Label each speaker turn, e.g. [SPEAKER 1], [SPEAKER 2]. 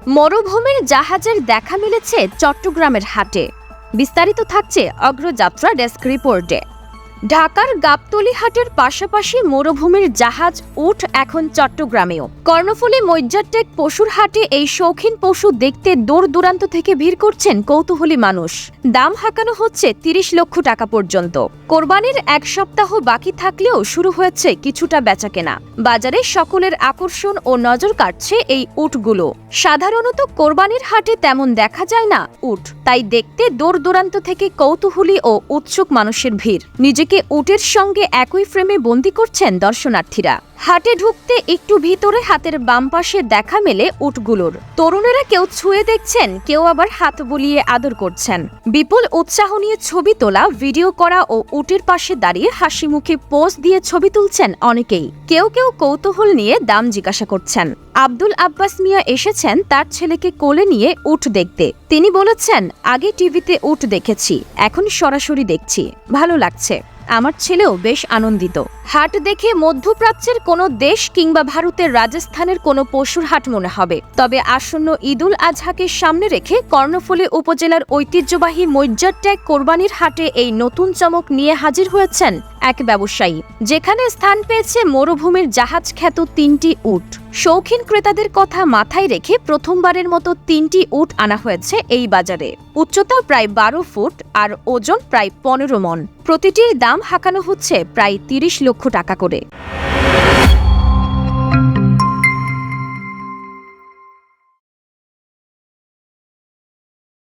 [SPEAKER 1] মরুভূমির জাহাজের দেখা মিলেছে চট্টগ্রামের হাটে। বিস্তারিত থাকছে অগ্রযাত্রা ডেস্ক রিপোর্টে। ঢাকার গাবতলী হাটের পাশাপাশি মরুভূমির জাহাজ উট এখন চট্টগ্রামেও। কর্ণফুলী মৈজারটেক পশুর হাটে এই শৌখিন পশু দেখতে দূর দূরান্ত থেকে ভিড় করছেন কৌতূহলী মানুষ। দাম হাঁকানো হচ্ছে ৩০ লক্ষ টাকা পর্যন্ত। কোরবানির এক সপ্তাহ বাকি থাকলেও শুরু হয়েছে কিছুটা বেচাকেনা। বাজারে সকলের আকর্ষণ ও নজর কাটছে এই উটগুলো। সাধারণত কোরবানির হাটে তেমন দেখা যায় না উট, তাই দেখতে দূর দূরান্ত থেকে কৌতূহলী ও উৎসুক মানুষের ভিড়। নিজেকে উটের সঙ্গে একই ফ্রেমে বন্দী করছেন দর্শনার্থীরা। হাটে ঢুকতে একটু ভিতরে হাতের বাম পাশে দেখা মেলে উটগুলোর। তরুণেরা কেউ ছুঁয়ে দেখছেন, কেউ আবার হাত বুলিয়ে আদর করছেন। বিপুল উৎসাহ নিয়ে ছবি তোলা, ভিডিও করা ও উটের পাশে দাঁড়িয়ে হাসি মুখে পোজ দিয়ে ছবি তুলছেন অনেকেই। কেউ কেউ কৌতূহল নিয়ে দাম জিজ্ঞাসা করছেন। আব্দুল আব্বাস মিয়া এসেছেন তার ছেলেকে কোলে নিয়ে উট দেখতে। তিনি বলেছেন, আগে টিভিতে উট দেখেছি, এখন সরাসরি দেখছি, ভালো লাগছে। আমার ছেলেও বেশ আনন্দিত। হাট দেখে মধ্যপ্রাচ্যের কোনো দেশ কিংবা ভারতের রাজস্থানের কোনো পশুর হাট মনে হবে। তবে আসন্ন ঈদুল আজহাকে সামনে রেখে কর্ণফুলী উপজেলার ঐতিহ্যবাহী মৈজারটেক কোরবানির হাটে এই নতুন চমক নিয়ে হাজির হয়েছেন এক ব্যবসায়ী, যেখানে স্থান পেয়েছে মরুভূমির জাহাজ খ্যাত ৩টি উট। শৌখিন ক্রেতাদের কথা মাথায় রেখে প্রথমবারের মতো ৩টি উট আনা হয়েছে এই বাজারে। উচ্চতা প্রায় ১২ ফুট আর ওজন প্রায় ১৫ মণ। প্রতিটির দাম হাঁকানো হচ্ছে প্রায় ৩০ লক্ষ টাকা করে।